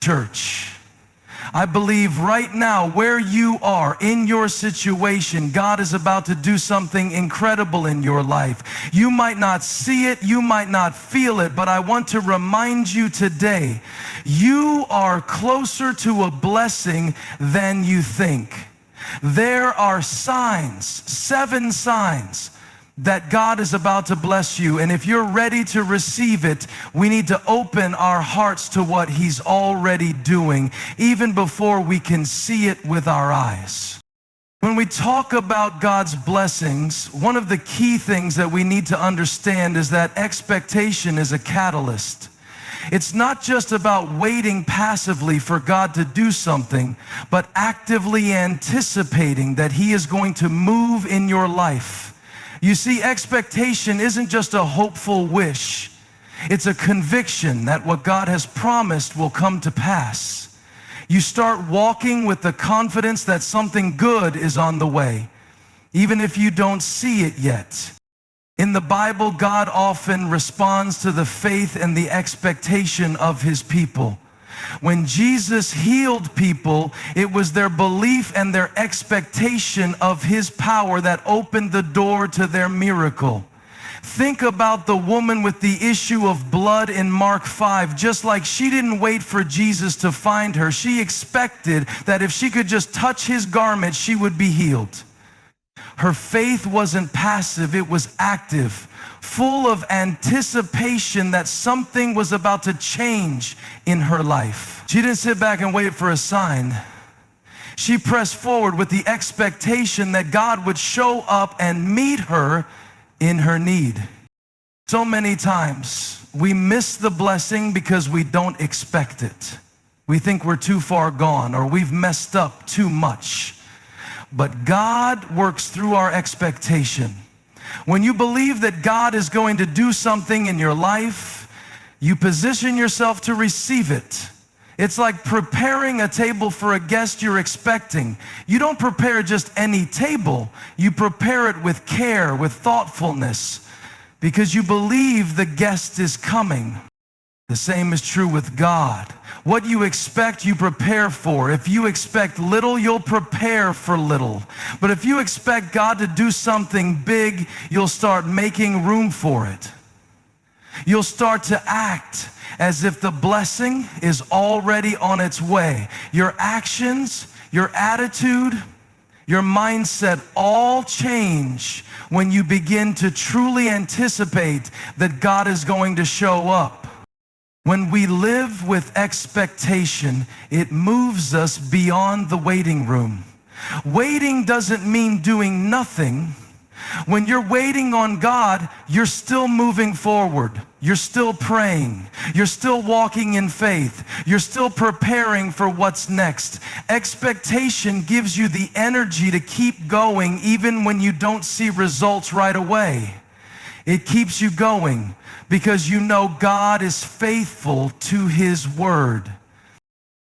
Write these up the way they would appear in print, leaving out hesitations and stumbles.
Church, I believe right now where you are in your situation, God is about to do something incredible in your life. You might not see it, you might not feel it, but I want to remind you today, you are closer to a blessing than you think. There are signs, 7 signs, that God is about to bless you. And if you're ready to receive it, we need to open our hearts to what He's already doing, even before we can see it with our eyes. When we talk about God's blessings, one of the key things that we need to understand is that expectation is a catalyst. It's not just about waiting passively for God to do something, but actively anticipating that He is going to move in your life. You see, expectation isn't just a hopeful wish. It's a conviction that what God has promised will come to pass. You start walking with the confidence that something good is on the way, even if you don't see it yet. In the Bible, God often responds to the faith and the expectation of His people. When Jesus healed people, it was their belief and their expectation of His power that opened the door to their miracle. Think about the woman with the issue of blood in Mark 5. Just like she didn't wait for Jesus to find her, she expected that if she could just touch His garment, she would be healed. Her faith wasn't passive, it was active, full of anticipation that something was about to change in her life. She didn't sit back and wait for a sign. She pressed forward with the expectation that God would show up and meet her in her need. So many times we miss the blessing because we don't expect it. We think we're too far gone or we've messed up too much. But God works through our expectation. When you believe that God is going to do something in your life, you position yourself to receive it. It's like preparing a table for a guest you're expecting. You don't prepare just any table. You prepare it with care, with thoughtfulness, because you believe the guest is coming. The same is true with God. What you expect, you prepare for. If you expect little, you'll prepare for little. But if you expect God to do something big, you'll start making room for it. You'll start to act as if the blessing is already on its way. Your actions, your attitude, your mindset all change when you begin to truly anticipate that God is going to show up. When we live with expectation, it moves us beyond the waiting room. Waiting doesn't mean doing nothing. When you're waiting on God, you're still moving forward. You're still praying. You're still walking in faith. You're still preparing for what's next. Expectation gives you the energy to keep going even when you don't see results right away. It keeps you going because you know God is faithful to His word.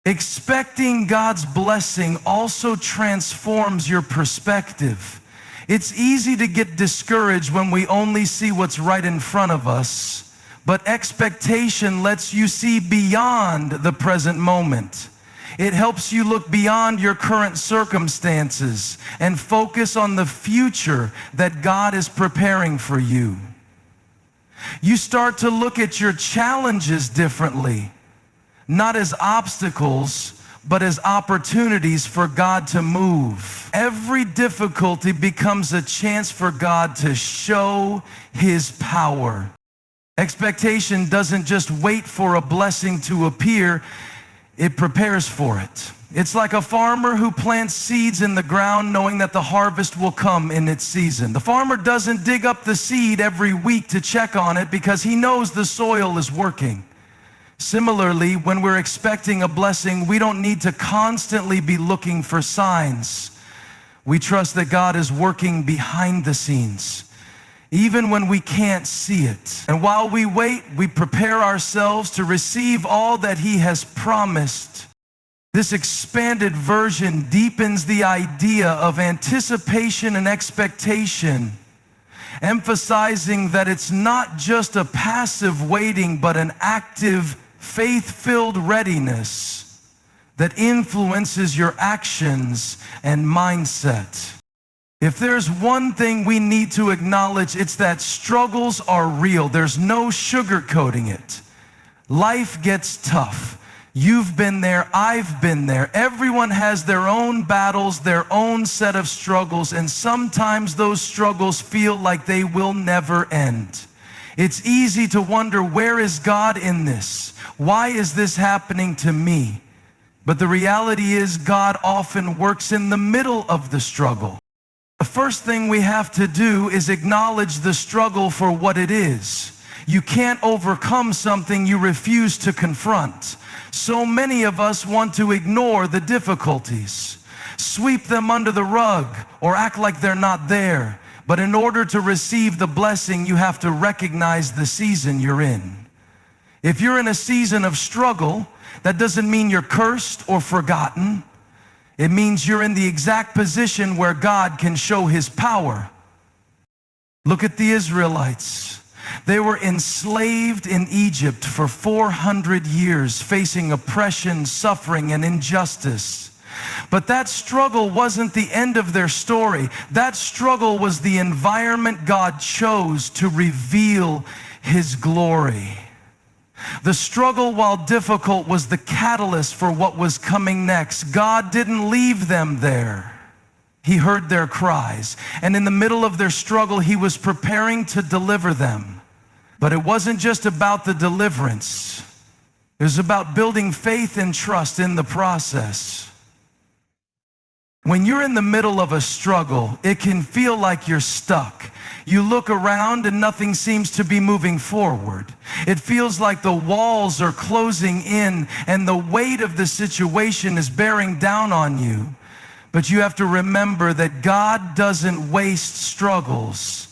Expecting God's blessing also transforms your perspective. It's easy to get discouraged when we only see what's right in front of us, but expectation lets you see beyond the present moment. It helps you look beyond your current circumstances and focus on the future that God is preparing for you. You start to look at your challenges differently, not as obstacles, but as opportunities for God to move. Every difficulty becomes a chance for God to show His power. Expectation doesn't just wait for a blessing to appear, it prepares for it. It's like a farmer who plants seeds in the ground knowing that the harvest will come in its season. The farmer doesn't dig up the seed every week to check on it because he knows the soil is working. Similarly, when we're expecting a blessing, we don't need to constantly be looking for signs. We trust that God is working behind the scenes, even when we can't see it. And while we wait, we prepare ourselves to receive all that He has promised. This expanded version deepens the idea of anticipation and expectation, emphasizing that it's not just a passive waiting, but an active faith-filled readiness that influences your actions and mindset. If there's one thing we need to acknowledge, it's that struggles are real. There's no sugarcoating it. Life gets tough. You've been there, I've been there. Everyone has their own battles, their own set of struggles, and sometimes those struggles feel like they will never end. It's easy to wonder, where is God in this? Why is this happening to me? But the reality is, God often works in the middle of the struggle. The first thing we have to do is acknowledge the struggle for what it is. You can't overcome something you refuse to confront. So many of us want to ignore the difficulties, sweep them under the rug, or act like they're not there. But in order to receive the blessing, you have to recognize the season you're in. If you're in a season of struggle, that doesn't mean you're cursed or forgotten. It means you're in the exact position where God can show His power. Look at the Israelites. They were enslaved in Egypt for 400 years, facing oppression, suffering, and injustice. But that struggle wasn't the end of their story. That struggle was the environment God chose to reveal His glory. The struggle, while difficult, was the catalyst for what was coming next. God didn't leave them there. He heard their cries, and in the middle of their struggle, He was preparing to deliver them. But it wasn't just about the deliverance. It was about building faith and trust in the process. When you're in the middle of a struggle, it can feel like you're stuck. You look around and nothing seems to be moving forward. It feels like the walls are closing in and the weight of the situation is bearing down on you. But you have to remember that God doesn't waste struggles.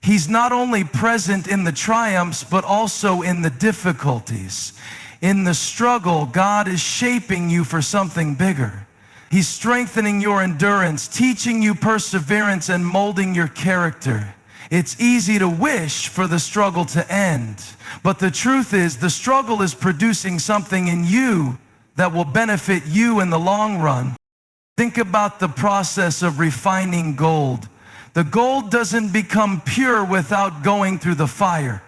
He's not only present in the triumphs, but also in the difficulties. In the struggle, God is shaping you for something bigger. He's strengthening your endurance, teaching you perseverance, and molding your character. It's easy to wish for the struggle to end, but the truth is, the struggle is producing something in you that will benefit you in the long run. Think about the process of refining gold. The gold doesn't become pure without going through the fire.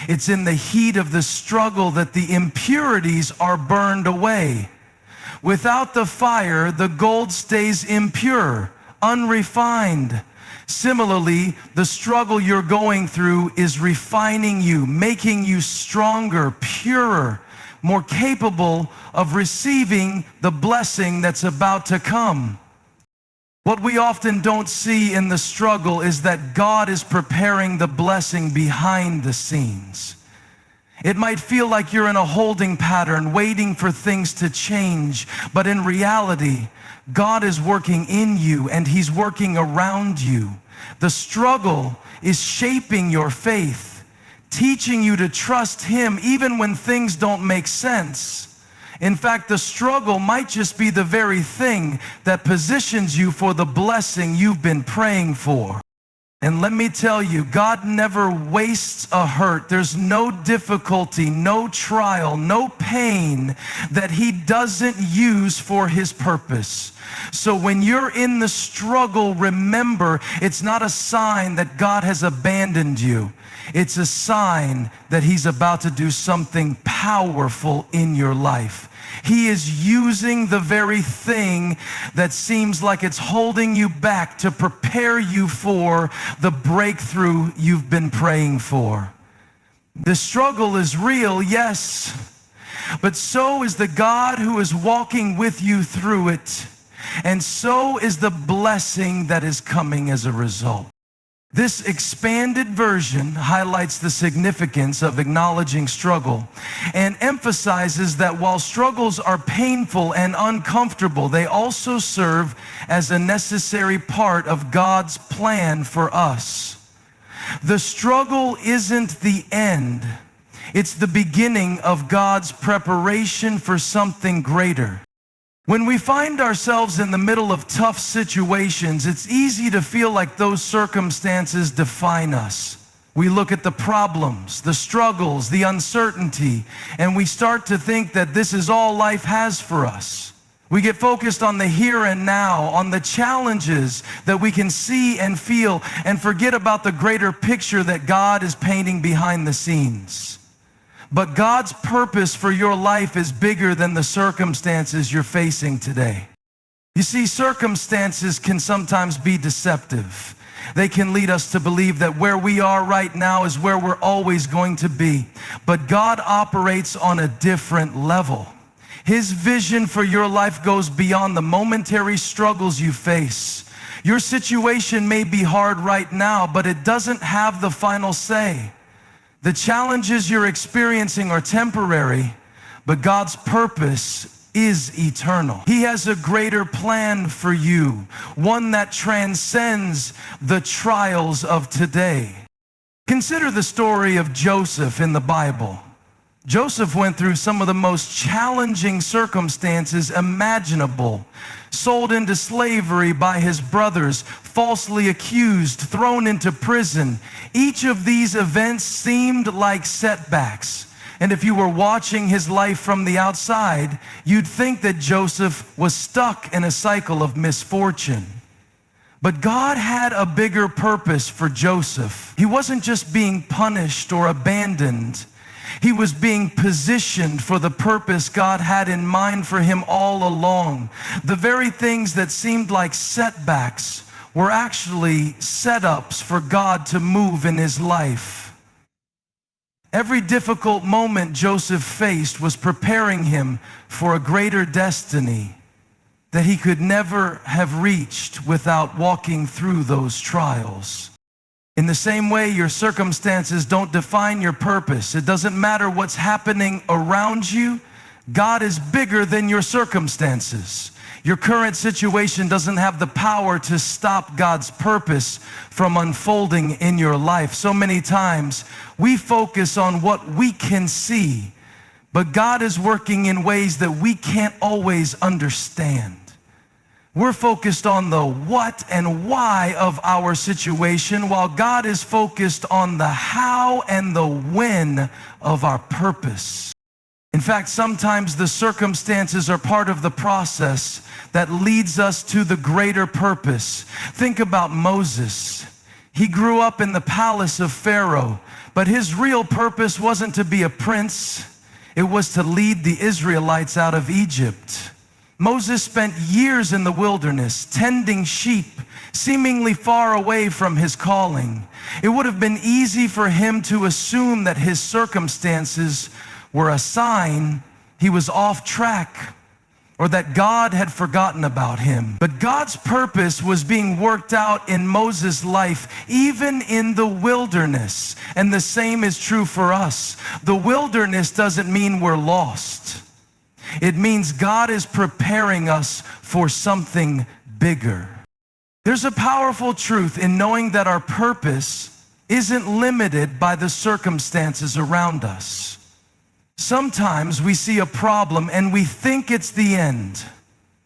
It's in the heat of the struggle that the impurities are burned away. Without the fire, the gold stays impure, unrefined. Similarly, the struggle you're going through is refining you, making you stronger, purer, more capable of receiving the blessing that's about to come. What we often don't see in the struggle is that God is preparing the blessing behind the scenes. It might feel like you're in a holding pattern, waiting for things to change, but in reality, God is working in you and He's working around you. The struggle is shaping your faith, teaching you to trust Him even when things don't make sense. In fact, the struggle might just be the very thing that positions you for the blessing you've been praying for. And let me tell you, God never wastes a hurt. There's no difficulty, no trial, no pain that He doesn't use for His purpose. So when you're in the struggle, remember, it's not a sign that God has abandoned you. It's a sign that He's about to do something powerful in your life. He is using the very thing that seems like it's holding you back to prepare you for the breakthrough you've been praying for. The struggle is real, yes, but so is the God who is walking with you through it, and so is the blessing that is coming as a result. This expanded version highlights the significance of acknowledging struggle and emphasizes that while struggles are painful and uncomfortable, they also serve as a necessary part of God's plan for us. The struggle isn't the end. It's the beginning of God's preparation for something greater. When we find ourselves in the middle of tough situations, it's easy to feel like those circumstances define us. We look at the problems, the struggles, the uncertainty, and we start to think that this is all life has for us. We get focused on the here and now, on the challenges that we can see and feel, and forget about the greater picture that God is painting behind the scenes. But God's purpose for your life is bigger than the circumstances you're facing today. You see, circumstances can sometimes be deceptive. They can lead us to believe that where we are right now is where we're always going to be. But God operates on a different level. His vision for your life goes beyond the momentary struggles you face. Your situation may be hard right now, but it doesn't have the final say. The challenges you're experiencing are temporary, but God's purpose is eternal. He has a greater plan for you, one that transcends the trials of today. Consider the story of Joseph in the Bible. Joseph went through some of the most challenging circumstances imaginable. Sold into slavery by his brothers, falsely accused, thrown into prison. Each of these events seemed like setbacks. And if you were watching his life from the outside, you'd think that Joseph was stuck in a cycle of misfortune. But God had a bigger purpose for Joseph. He wasn't just being punished or abandoned. He was being positioned for the purpose God had in mind for him all along. The very things that seemed like setbacks were actually setups for God to move in his life. Every difficult moment Joseph faced was preparing him for a greater destiny that he could never have reached without walking through those trials. In the same way, your circumstances don't define your purpose. It doesn't matter what's happening around you. God is bigger than your circumstances. Your current situation doesn't have the power to stop God's purpose from unfolding in your life. So many times, we focus on what we can see, but God is working in ways that we can't always understand. We're focused on the what and why of our situation, while God is focused on the how and the when of our purpose. In fact, sometimes the circumstances are part of the process that leads us to the greater purpose. Think about Moses. He grew up in the palace of Pharaoh, but his real purpose wasn't to be a prince. It was to lead the Israelites out of Egypt. Moses spent years in the wilderness, tending sheep, seemingly far away from his calling. It would have been easy for him to assume that his circumstances were a sign he was off track, or that God had forgotten about him. But God's purpose was being worked out in Moses' life, even in the wilderness. And the same is true for us. The wilderness doesn't mean we're lost. It means God is preparing us for something bigger. There's a powerful truth in knowing that our purpose isn't limited by the circumstances around us. Sometimes we see a problem and we think it's the end,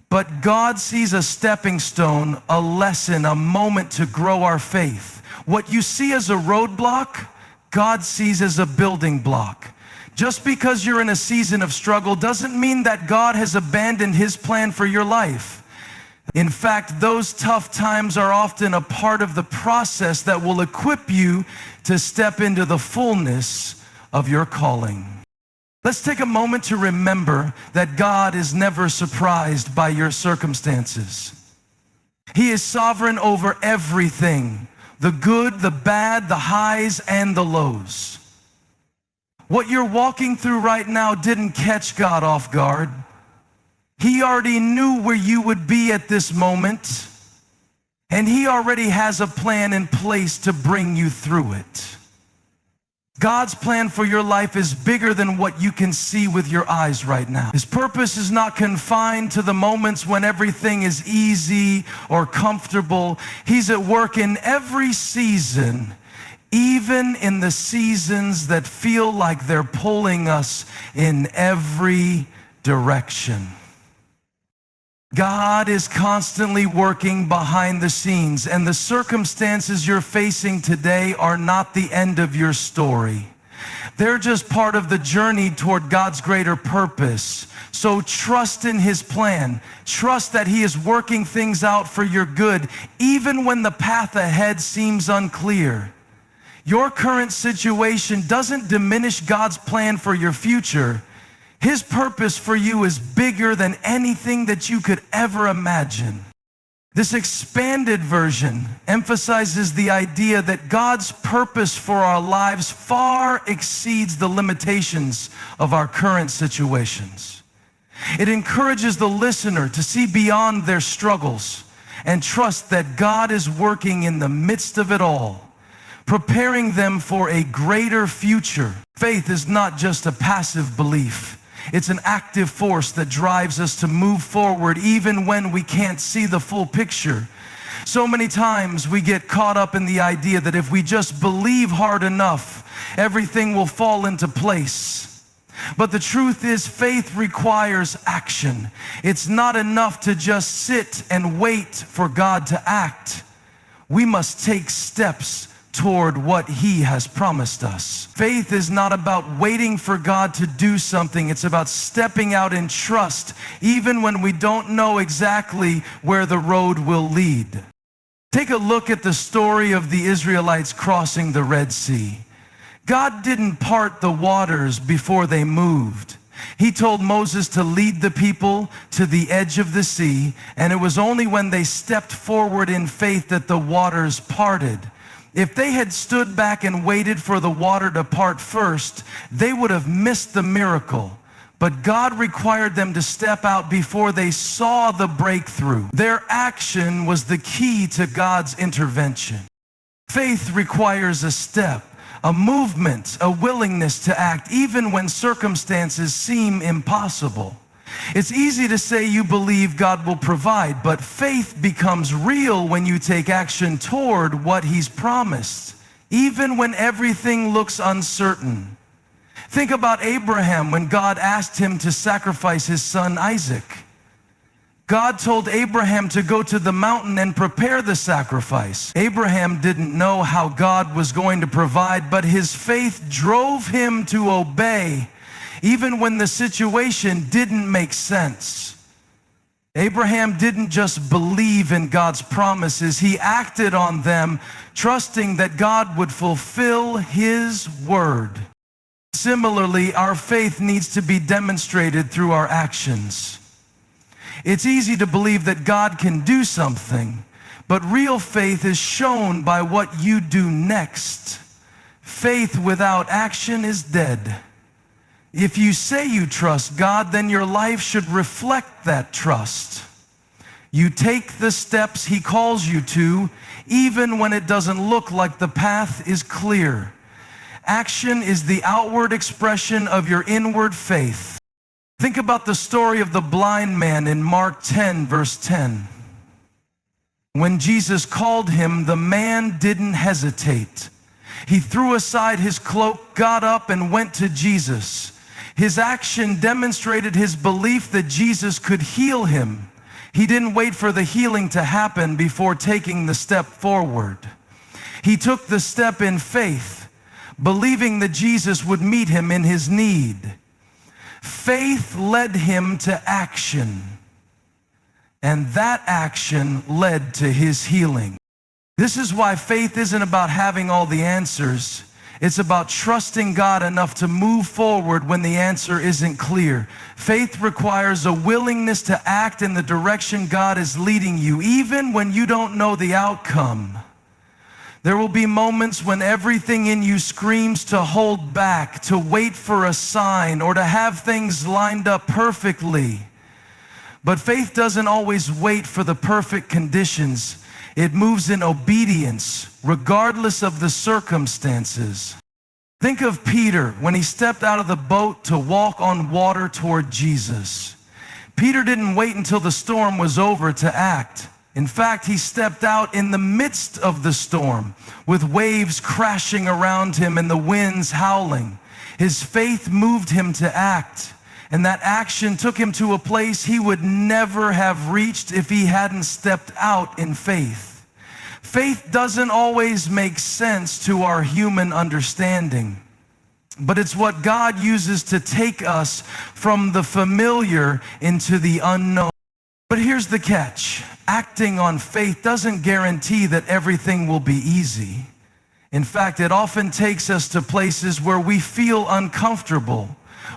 but God sees a stepping stone, a lesson, a moment to grow our faith. What you see as a roadblock, God sees as a building block. Just because you're in a season of struggle doesn't mean that God has abandoned his plan for your life. In fact, those tough times are often a part of the process that will equip you to step into the fullness of your calling. Let's take a moment to remember that God is never surprised by your circumstances. He is sovereign over everything, the good, the bad, the highs, and the lows. What you're walking through right now didn't catch God off guard. He already knew where you would be at this moment, and he already has a plan in place to bring you through it. God's plan for your life is bigger than what you can see with your eyes right now. His purpose is not confined to the moments when everything is easy or comfortable. He's at work in every season, even in the seasons that feel like they're pulling us in every direction. God is constantly working behind the scenes, and the circumstances you're facing today are not the end of your story. They're just part of the journey toward God's greater purpose. So trust in His plan. Trust that He is working things out for your good, even when the path ahead seems unclear. Your current situation doesn't diminish God's plan for your future. His purpose for you is bigger than anything that you could ever imagine. This expanded version emphasizes the idea that God's purpose for our lives far exceeds the limitations of our current situations. It encourages the listener to see beyond their struggles and trust that God is working in the midst of it all, preparing them for a greater future. Faith is not just a passive belief. It's an active force that drives us to move forward even when we can't see the full picture. So many times we get caught up in the idea that if we just believe hard enough, everything will fall into place. But the truth is, faith requires action. It's not enough to just sit and wait for God to act. We must take steps toward what He has promised us. Faith is not about waiting for God to do something. It's about stepping out in trust, even when we don't know exactly where the road will lead. Take a look at the story of the Israelites crossing the Red Sea. God didn't part the waters before they moved. He told Moses to lead the people to the edge of the sea, and it was only when they stepped forward in faith that the waters parted. If they had stood back and waited for the water to part first, they would have missed the miracle. But God required them to step out before they saw the breakthrough. Their action was the key to God's intervention. Faith requires a step, a movement, a willingness to act, even when circumstances seem impossible. It's easy to say you believe God will provide, but faith becomes real when you take action toward what He's promised, even when everything looks uncertain. Think about Abraham when God asked him to sacrifice his son Isaac. God told Abraham to go to the mountain and prepare the sacrifice. Abraham didn't know how God was going to provide, but his faith drove him to obey, even when the situation didn't make sense. Abraham didn't just believe in God's promises, he acted on them, trusting that God would fulfill His word. Similarly, our faith needs to be demonstrated through our actions. It's easy to believe that God can do something, but real faith is shown by what you do next. Faith without action is dead. If you say you trust God, then your life should reflect that trust. You take the steps He calls you to, even when it doesn't look like the path is clear. Action is the outward expression of your inward faith. Think about the story of the blind man in Mark 10, verse 10. When Jesus called him, the man didn't hesitate. He threw aside his cloak, got up, and went to Jesus. His action demonstrated his belief that Jesus could heal him. He didn't wait for the healing to happen before taking the step forward. He took the step in faith, believing that Jesus would meet him in his need. Faith led him to action, and that action led to his healing. This is why faith isn't about having all the answers. It's about trusting God enough to move forward when the answer isn't clear. Faith requires a willingness to act in the direction God is leading you, even when you don't know the outcome. There will be moments when everything in you screams to hold back, to wait for a sign, or to have things lined up perfectly. But faith doesn't always wait for the perfect conditions. It moves in obedience, regardless of the circumstances. Think of Peter when he stepped out of the boat to walk on water toward Jesus. Peter didn't wait until the storm was over to act. In fact, he stepped out in the midst of the storm, with waves crashing around him and the winds howling. His faith moved him to act. And that action took him to a place he would never have reached if he hadn't stepped out in faith. Faith doesn't always make sense to our human understanding, but it's what God uses to take us from the familiar into the unknown. But here's the catch. Acting on faith doesn't guarantee that everything will be easy. In fact, it often takes us to places where we feel uncomfortable,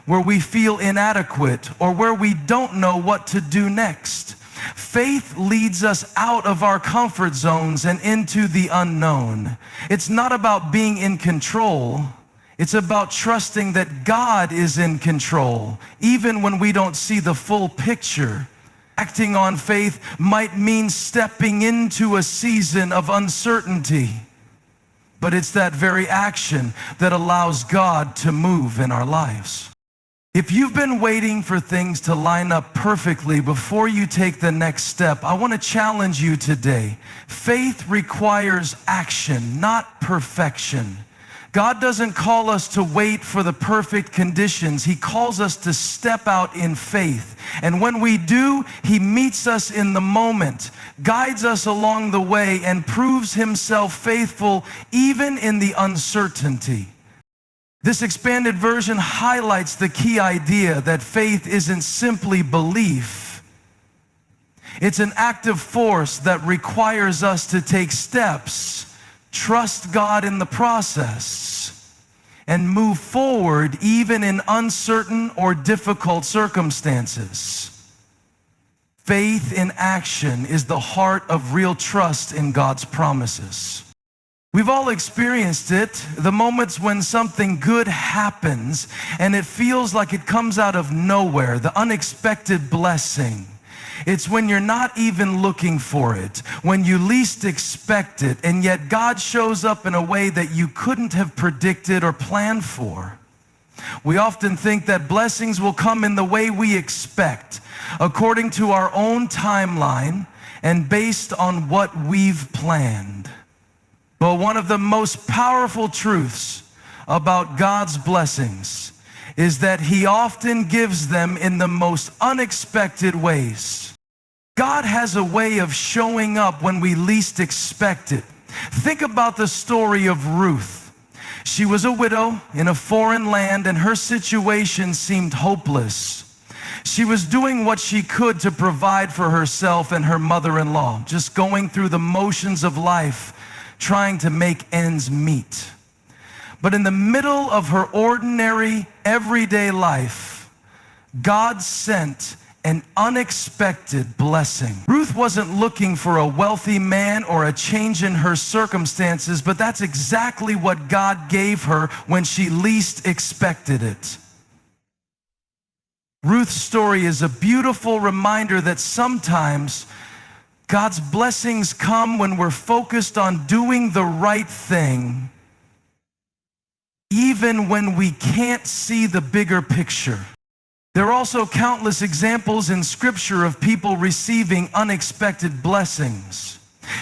where we feel inadequate, or where we don't know what to do next. Faith leads us out of our comfort zones and into the unknown. It's not about being in control. It's about trusting that God is in control, even when we don't see the full picture. Acting on faith might mean stepping into a season of uncertainty, but it's that very action that allows God to move in our lives. If you've been waiting for things to line up perfectly before you take the next step, I want to challenge you today. Faith requires action, not perfection. God doesn't call us to wait for the perfect conditions. He calls us to step out in faith. And when we do, He meets us in the moment, guides us along the way, and proves Himself faithful even in the uncertainty. This expanded version highlights the key idea that faith isn't simply belief. It's an active force that requires us to take steps, trust God in the process, and move forward even in uncertain or difficult circumstances. Faith in action is the heart of real trust in God's promises. We've all experienced it, the moments when something good happens and it feels like it comes out of nowhere, the unexpected blessing. It's when you're not even looking for it, when you least expect it, and yet God shows up in a way that you couldn't have predicted or planned for. We often think that blessings will come in the way we expect, according to our own timeline and based on what we've planned. But one of the most powerful truths about God's blessings is that He often gives them in the most unexpected ways. God has a way of showing up when we least expect it. Think about the story of Ruth. She was a widow in a foreign land, and her situation seemed hopeless. She was doing what she could to provide for herself and her mother-in-law, just going through the motions of life, trying to make ends meet. But in the middle of her ordinary, everyday life, God sent an unexpected blessing. Ruth wasn't looking for a wealthy man or a change in her circumstances, but that's exactly what God gave her when she least expected it. Ruth's story is a beautiful reminder that sometimes God's blessings come when we're focused on doing the right thing, even when we can't see the bigger picture. There are also countless examples in Scripture of people receiving unexpected blessings.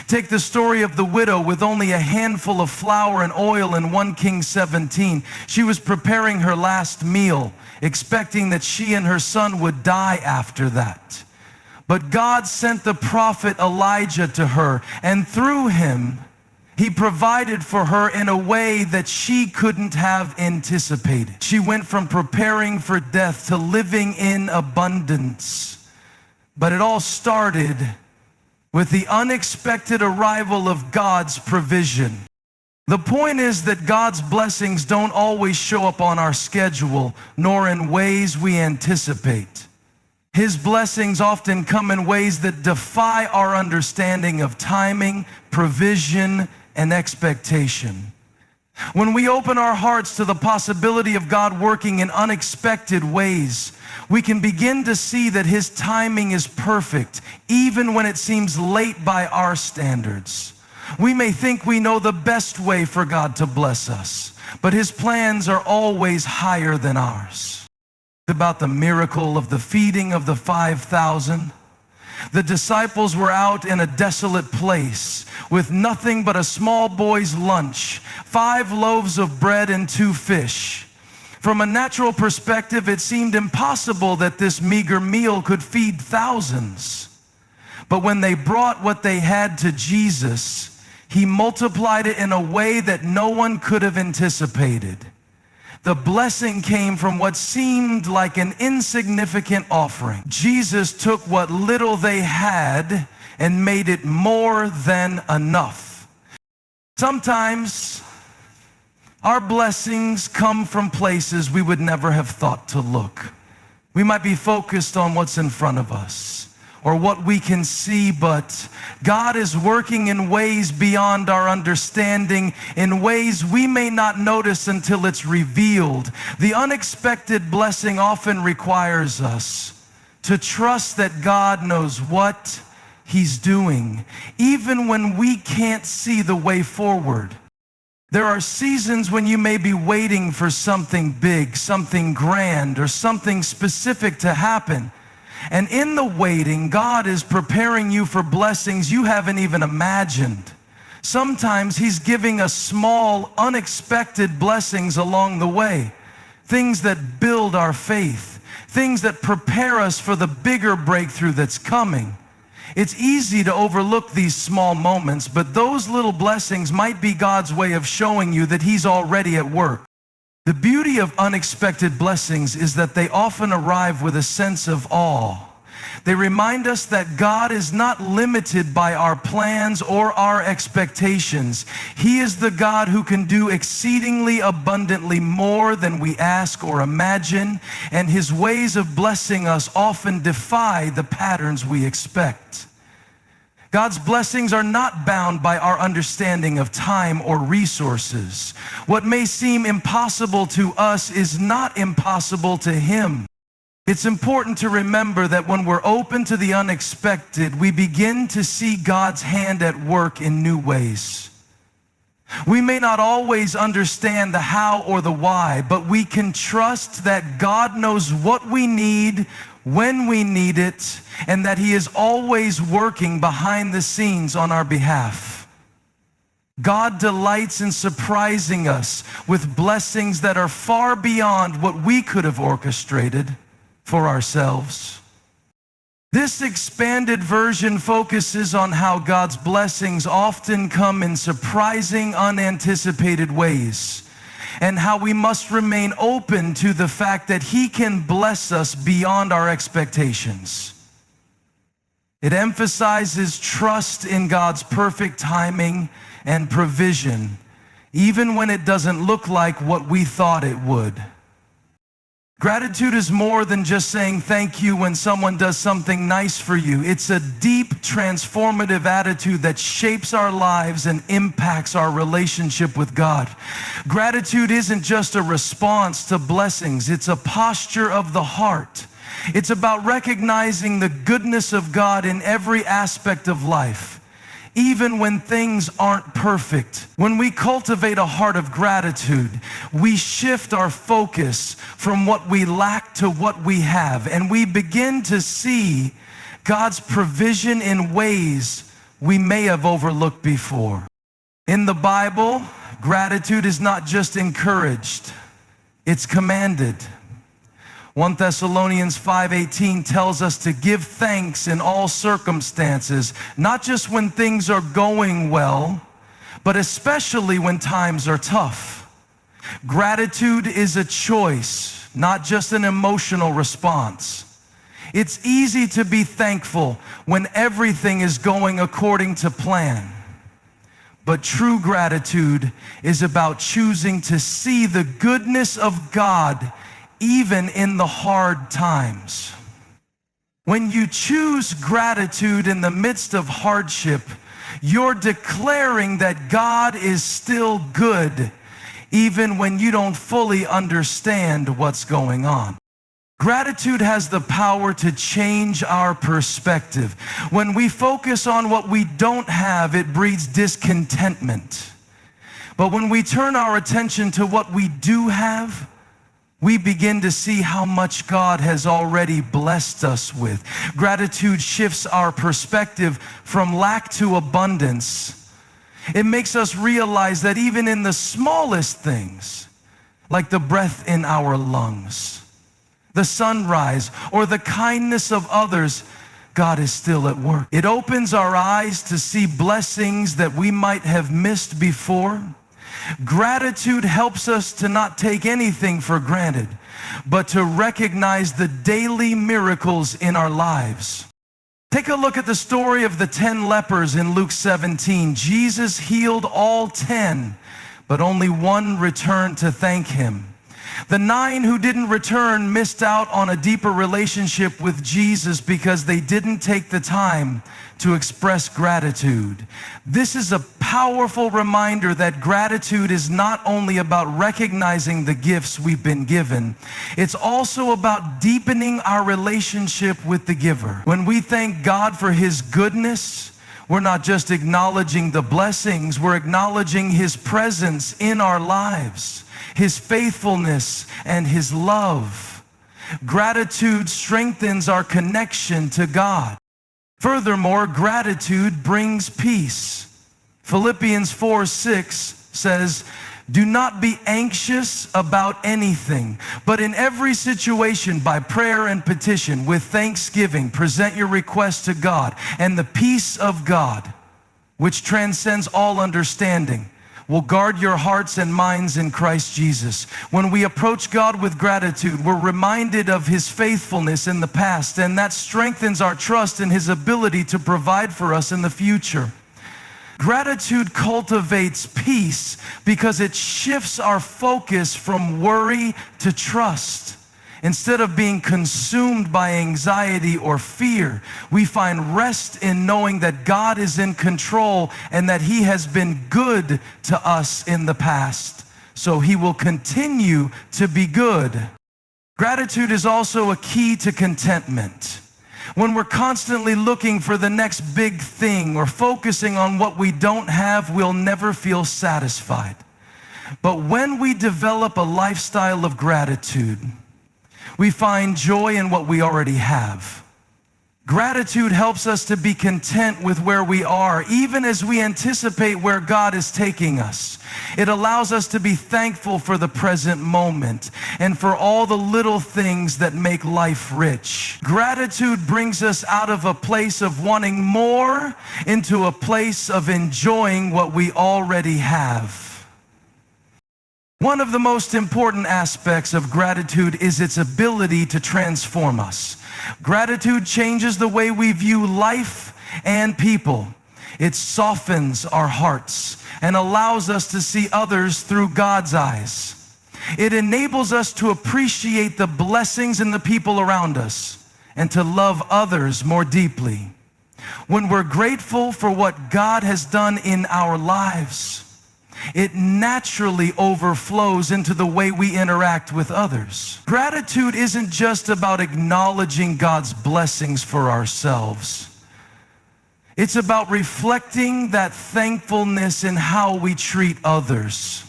Take the story of the widow with only a handful of flour and oil in 1 Kings 17. She was preparing her last meal, expecting that she and her son would die after that. But God sent the prophet Elijah to her, and through him, He provided for her in a way that she couldn't have anticipated. She went from preparing for death to living in abundance. But it all started with the unexpected arrival of God's provision. The point is that God's blessings don't always show up on our schedule, nor in ways we anticipate. His blessings often come in ways that defy our understanding of timing, provision, and expectation. When we open our hearts to the possibility of God working in unexpected ways, we can begin to see that His timing is perfect, even when it seems late by our standards. We may think we know the best way for God to bless us, but His plans are always higher than ours. About the miracle of the feeding of the 5,000. The disciples were out in a desolate place with nothing but a small boy's lunch, 5 loaves of bread and 2 fish. From a natural perspective, it seemed impossible that this meager meal could feed thousands. But when they brought what they had to Jesus, he multiplied it in a way that no one could have anticipated. The blessing came from what seemed like an insignificant offering. Jesus took what little they had and made it more than enough. Sometimes our blessings come from places we would never have thought to look. We might be focused on what's in front of us or what we can see, but God is working in ways beyond our understanding, in ways we may not notice until it's revealed. The unexpected blessing often requires us to trust that God knows what He's doing, even when we can't see the way forward. There are seasons when you may be waiting for something big, something grand, or something specific to happen. And in the waiting, God is preparing you for blessings you haven't even imagined. Sometimes He's giving us small, unexpected blessings along the way. Things that build our faith. Things that prepare us for the bigger breakthrough that's coming. It's easy to overlook these small moments, but those little blessings might be God's way of showing you that He's already at work. The beauty of unexpected blessings is that they often arrive with a sense of awe. They remind us that God is not limited by our plans or our expectations. He is the God who can do exceedingly abundantly more than we ask or imagine, and His ways of blessing us often defy the patterns we expect. God's blessings are not bound by our understanding of time or resources. What may seem impossible to us is not impossible to Him. It's important to remember that when we're open to the unexpected, we begin to see God's hand at work in new ways. We may not always understand the how or the why, but we can trust that God knows what we need, when we need it, and that He is always working behind the scenes on our behalf. God delights in surprising us with blessings that are far beyond what we could have orchestrated for ourselves. This expanded version focuses on how God's blessings often come in surprising, unanticipated ways, and how we must remain open to the fact that He can bless us beyond our expectations. It emphasizes trust in God's perfect timing and provision, even when it doesn't look like what we thought it would. Gratitude is more than just saying thank you when someone does something nice for you. It's a deep, transformative attitude that shapes our lives and impacts our relationship with God. Gratitude isn't just a response to blessings. It's a posture of the heart. It's about recognizing the goodness of God in every aspect of life, even when things aren't perfect. When we cultivate a heart of gratitude, we shift our focus from what we lack to what we have, and we begin to see God's provision in ways we may have overlooked before. In the Bible, gratitude is not just encouraged, it's commanded. 1 Thessalonians 5:18 tells us to give thanks in all circumstances, not just when things are going well, but especially when times are tough. Gratitude is a choice, not just an emotional response. It's easy to be thankful when everything is going according to plan. But true gratitude is about choosing to see the goodness of God even in the hard times. When you choose gratitude in the midst of hardship, you're declaring that God is still good, even when you don't fully understand what's going on. Gratitude has the power to change our perspective. When we focus on what we don't have, it breeds discontentment. But when we turn our attention to what we do have, we begin to see how much God has already blessed us with. Gratitude shifts our perspective from lack to abundance. It makes us realize that even in the smallest things, like the breath in our lungs, the sunrise, or the kindness of others, God is still at work. It opens our eyes to see blessings that we might have missed before. Gratitude helps us to not take anything for granted, but to recognize the daily miracles in our lives. Take a look at the story of the 10 lepers in Luke 17. Jesus healed all 10, but only one returned to thank him. The 9 who didn't return missed out on a deeper relationship with Jesus because they didn't take the time to express gratitude. This is a powerful reminder that gratitude is not only about recognizing the gifts we've been given, it's also about deepening our relationship with the giver. When we thank God for his goodness, we're not just acknowledging the blessings, we're acknowledging his presence in our lives, his faithfulness and his love. Gratitude strengthens our connection to God. Furthermore, gratitude brings peace. Philippians 4:6 says, "Do not be anxious about anything, but in every situation by prayer and petition with thanksgiving present your requests to God, and the peace of God, which transcends all understanding, will guard your hearts and minds in Christ Jesus." When we approach God with gratitude, we're reminded of his faithfulness in the past, and that strengthens our trust in his ability to provide for us in the future. Gratitude cultivates peace because it shifts our focus from worry to trust. Instead of being consumed by anxiety or fear, we find rest in knowing that God is in control and that he has been good to us in the past, so he will continue to be good. Gratitude is also a key to contentment. When we're constantly looking for the next big thing or focusing on what we don't have, we'll never feel satisfied. But when we develop a lifestyle of gratitude, we find joy in what we already have. Gratitude helps us to be content with where we are, even as we anticipate where God is taking us. It allows us to be thankful for the present moment and for all the little things that make life rich. Gratitude brings us out of a place of wanting more into a place of enjoying what we already have. One of the most important aspects of gratitude is its ability to transform us. Gratitude changes the way we view life and people. It softens our hearts and allows us to see others through God's eyes. It enables us to appreciate the blessings in the people around us and to love others more deeply. When we're grateful for what God has done in our lives, it naturally overflows into the way we interact with others. Gratitude isn't just about acknowledging God's blessings for ourselves. It's about reflecting that thankfulness in how we treat others.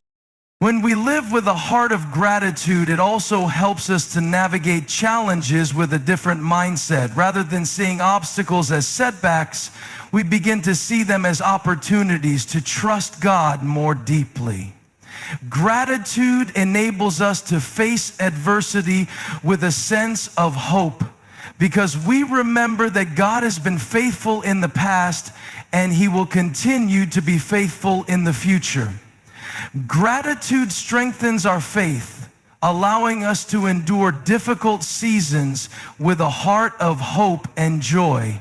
When we live with a heart of gratitude, it also helps us to navigate challenges with a different mindset. Rather than seeing obstacles as setbacks, we begin to see them as opportunities to trust God more deeply. Gratitude enables us to face adversity with a sense of hope because we remember that God has been faithful in the past and he will continue to be faithful in the future. Gratitude strengthens our faith, allowing us to endure difficult seasons with a heart of hope and joy.